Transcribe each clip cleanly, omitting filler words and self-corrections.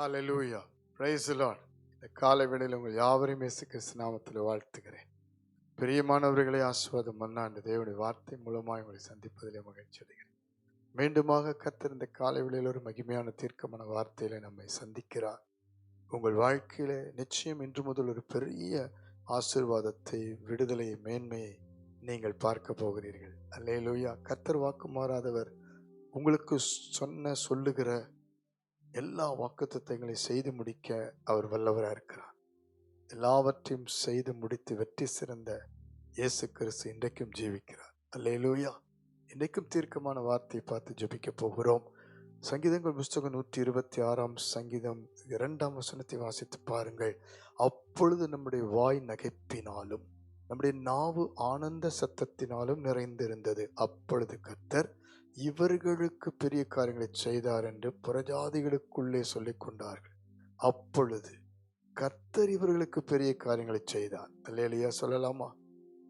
Hallelujah. Praise the Lord. இந்த காலை வேளையில் உங்கள் யாவரையும் இயேசு கிறிஸ்து நாமத்தில் வாழ்த்துகிறேன். பிரியமானவர்களே, ஆசீர்வாதம் மன்னாண்டு தேவனுடைய வார்த்தை மூலமாக உங்களை சந்திப்பதிலே மகிழ்ச்சி அடைகிறேன். மீண்டுமாக கர்த்தர் இந்த காலை வேளையில் ஒரு மகிமையான தீர்க்கமான வார்த்தையில நம்மை சந்திக்கிறார். உங்கள் வாழ்க்கையில நிச்சயம் இன்று முதல் ஒரு பெரிய ஆசீர்வாதத்தை, விடுதலையை, மேன்மையை நீங்கள் பார்க்க போகிறீர்கள். அல்லேலூயா. கர்த்தர் வாக்கு மாறாதவர். உங்களுக்கு சொல்லுகிற எல்லா வாக்குத்தத்தங்களை செய்து முடிக்க அவர் வல்லவராக இருக்கிறார். எல்லாவற்றையும் செய்து முடித்து வெற்றி சிறந்த இயேசு கிறிஸ்து இன்றைக்கும் ஜீவிக்கிறார். அல்லேலூயா. இன்றைக்கும் தீர்க்கமான வார்த்தையை பார்த்து ஜெபிக்க போகிறோம். சங்கீதங்கள் புஸ்தகம் 126 சங்கீதம் 2 வசனத்தை வாசித்து பாருங்கள். அப்பொழுது நம்முடைய வாய் நகைப்பினாலும் நம்முடைய நாவு ஆனந்த சத்தத்தினாலும் நிறைந்திருந்தது. அப்பொழுது கர்த்தர் இவர்களுக்கு பெரிய காரியங்களை செய்தார் என்று புறஜாதிகளுக்குள்ளே சொல்லிக் கொண்டார்கள். அப்பொழுது கர்த்தர் இவர்களுக்கு பெரிய காரியங்களை செய்தார். அல்லேலூயா சொல்லலாமா?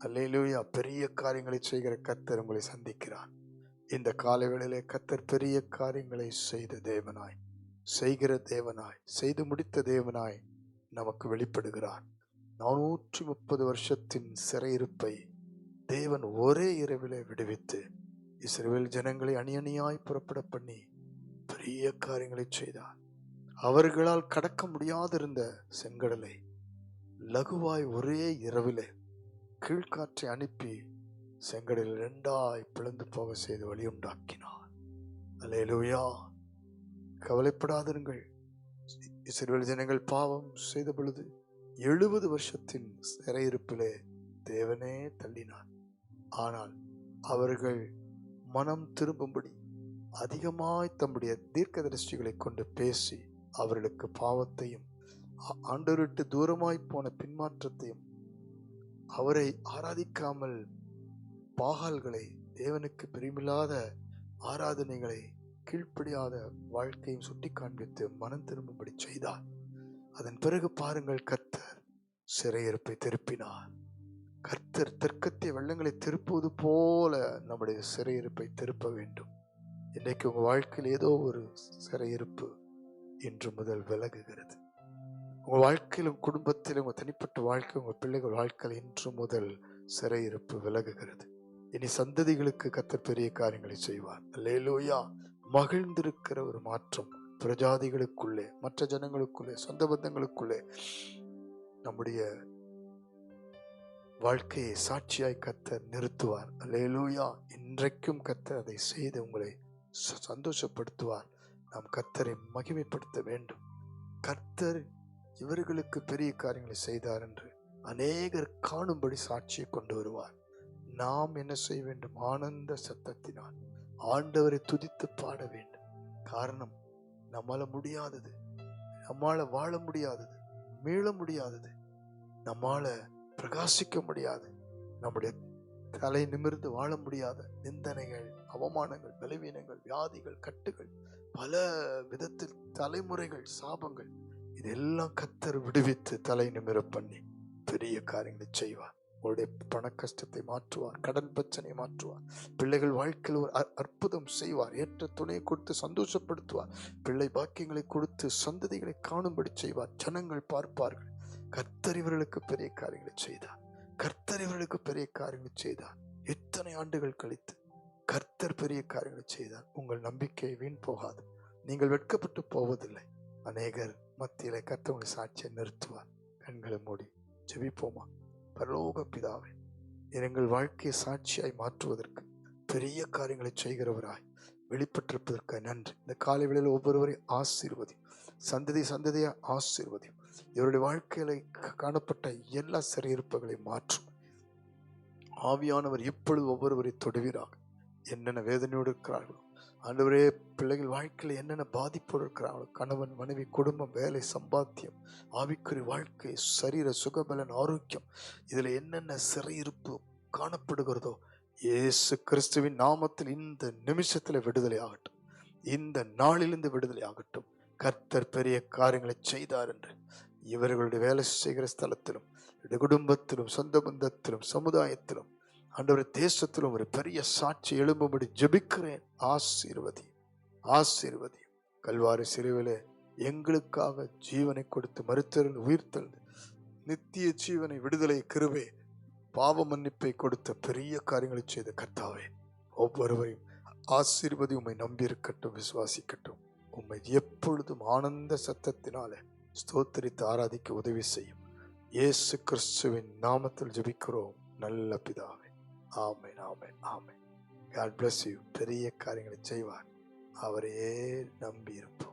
அல்லேலூயா. பெரிய காரியங்களை செய்கிற கர்த்தர் உங்களை சந்திக்கிறார். இந்த காலை வேளையிலே கர்த்தர் பெரிய காரியங்களை செய்த தேவனாய், செய்கிற தேவனாய், செய்து முடித்த தேவனாய் நமக்கு வெளிப்படுகிறார். 430 வருஷத்தின் சிறையிருப்பை தேவன் ஒரே இரவிலே விடுவித்து இஸ்ரவேல் ஜனங்களை அணியணியாய் புறப்பட பண்ணி பெரிய காரியங்களை செய்தார். அவர்களால் கடக்க முடியாதிருந்த செங்கடலை லகுவாய் ஒரே இரவிலே கீழ்காற்றை அனுப்பி செங்கடல் 2ஆய் பிளந்து போக செய்து வழியுண்டாக்கினார். அல்லேலூயா. கவலைப்படாதிருங்கள். இஸ்ரவேல் ஜனங்கள் பாவம் செய்த பொழுது 70 வருஷத்தின் சிறையிருப்பிலே தேவனே தள்ளினார். ஆனால் அவர்கள் மனம் திரும்பும்படி அதிகமாய் தம்முடைய தீர்க்கதரிசிகளை கொண்டு பேசி அவர்களுக்கு பாவத்தையும் ஆண்டவருக்கு தூரமாய் போன பின்மாற்றத்தையும், அவரை ஆராதிக்காமல் பாகால்களை, தேவனுக்கு பிரியமில்லாத ஆராதனைகளை, கீழ்ப்படியாத வாழ்க்கையும் சுட்டி காண்பித்து மனம் திரும்பும்படி செய்தார். அதன் பிறகு பாருங்கள், கர்த்தர் சிறையிருப்பை திருப்பினார். கர்த்தர் தெற்கத்திய வெள்ளங்களை திருப்புவது போல நம்முடைய சிறையிருப்பை திருப்ப வேண்டும். இன்றைக்கு உங்க வாழ்க்கையில் ஏதோ ஒரு சிறையிருப்பு இன்று முதல் விலகுகிறது. உங்க வாழ்க்கையிலும், குடும்பத்திலும், உங்க தனிப்பட்ட வாழ்க்கை, உங்க பிள்ளைகள் வாழ்க்கையில் இன்று முதல் சிறையிருப்பு விலகுகிறது. இனி சந்ததிகளுக்கு கர்த்தர் பெரிய காரியங்களை செய்வார். அல்லேலூயா. மகிழ்ந்திருக்கிற ஒரு மாற்றம் பிரஜாதிகளுக்குள்ளே, மற்ற ஜனங்களுக்குள்ளே, சொந்த பந்தங்களுக்குள்ளே நம்முடைய வாழ்க்கையை சாட்சியாய் கர்த்தர் நிறுத்துவார். அல்லேலூயா. இன்றைக்கும் கர்த்தர் அதை செய்து உங்களை சந்தோஷப்படுத்துவார். நாம் கர்த்தரை மகிமைப்படுத்த வேண்டும். கர்த்தர் இவர்களுக்கு பெரிய காரியங்களை செய்தார் என்று அநேகர் காணும்படி சாட்சியை கொண்டு வருவார். நாம் என்ன செய்ய வேண்டும்? ஆனந்த சத்தத்தினால் ஆண்டவரை துதித்து பாட வேண்டும். காரணம், நம்மால முடியாதது, நம்மால வாழ முடியாதது, மீள முடியாதது, நம்மால பிரகாசிக்க முடியாது, நம்முடைய தலை நிமிர்ந்து வாழ முடியாத நிந்தனைகள், அவமானங்கள், பலவீனங்கள், வியாதிகள், கட்டுகள், பல விதத்தில் தலைமுறைகள், சாபங்கள், இதெல்லாம் கர்த்தர் விடுவித்து தலை நிமிர பண்ணி பெரிய காரியங்களை செய்வார். உங்களுடைய பண கஷ்டத்தை மாற்றுவார், கடன் பிரச்சனை மாற்றுவார், பிள்ளைகள் வாழ்க்கையில் ஒரு அற்புதம் செய்வார், ஏற்ற துணையை கொடுத்து சந்தோஷப்படுத்துவார், பிள்ளை பாக்கியங்களை கொடுத்து சந்ததிகளை காணும்படி செய்வார். ஜனங்கள் பார்ப்பார்கள், கர்த்தர் இவர்களுக்கு பெரிய காரியங்களை செய்தார், கர்த்தர் இவர்களுக்கு பெரிய காரியங்களை செய்தார். எத்தனை ஆண்டுகள் கழித்து கர்த்தர் பெரிய காரியங்களை செய்தார். உங்கள் நம்பிக்கை வீண் போகாது. நீங்கள் வெட்கப்பட்டு போவதில்லை. அநேகர் மத்தியில கர்த்தர் உங்களை சாட்சியை நிறுத்துவார். கண்களை மூடி ஜெபிப்போமா? பரலோக பிதாவே, எங்கள் வாழ்க்கையை சாட்சியாய் மாற்றுவதற்கு, பெரிய காரியங்களை செய்கிறவராய் வெளிப்பட்டிருப்பதற்கு நன்றி. இந்த காலை வேளையில் ஒவ்வொருவரையும் ஆசீர்வதி, சந்ததி சந்ததியா ஆசீர்வதி. இவருடைய வாழ்க்கையில காணப்பட்ட எல்லா சிறையிருப்புகளை மாற்றும். ஆவியானவர் இப்பொழுது ஒவ்வொருவரை தொடுவீராக. என்னென்ன வேதனையோடு இருக்கிறார்களோ ஆண்டவரே, பிள்ளைகள் வாழ்க்கையில் என்னென்ன பாதிப்போடு இருக்கிறார்களோ, கணவன், மனைவி, குடும்பம், வேலை, சம்பாத்தியம், ஆவிக்குறி வாழ்க்கை, சரீர சுகபலன், ஆரோக்கியம், இதுல என்னென்ன சிறையிருப்பு காணப்படுகிறதோ இயேசு கிறிஸ்துவின் நாமத்தில் இந்த நிமிஷத்துல விடுதலை ஆகட்டும். இந்த நாளிலிருந்து விடுதலை ஆகட்டும். கர்த்தர் பெரிய காரியங்களை செய்தார் என்று இவர்களுடைய வேலை செய்கிற ஸ்தலத்திலும், குடும்பத்திலும், சொந்த பந்தத்திலும், சமுதாயத்திலும், ஆண்டவரே தேசத்திலும் ஒரு பெரிய சாட்சி எழும்பும்படி ஜெபிக்கிறேன். ஆசீர்வதி, ஆசீர்வதி. கல்வாரி சிலுவிலே எங்களுக்காக ஜீவனை கொடுத்து மரித்தெழுந்து உயிர்த்தெழுந்து நித்திய ஜீவனை, விடுதலை, கிருபை, பாவ மன்னிப்பை கொடுத்த பெரிய காரியங்களை செய்த கர்த்தாவே, ஒவ்வொருவரையும் ஆசீர்வதி. உம்மை நம்பியிருக்கட்டும், விசுவாசிக்கட்டும். உம்மை எப்பொழுதும் ஆனந்த சத்தத்தினாலே ஸ்தோத்திரித்து ஆராதிக்க உதவி செய்யும். இயேசு கிறிஸ்துவின் நாமத்தில் ஜெபிக்கிறோம் நல்ல பிதாவே. ஆமென், ஆமென், ஆமென். God bless you. பெரிய காரியங்களை செய்வார். அவரையே நம்பி இருப்போம்.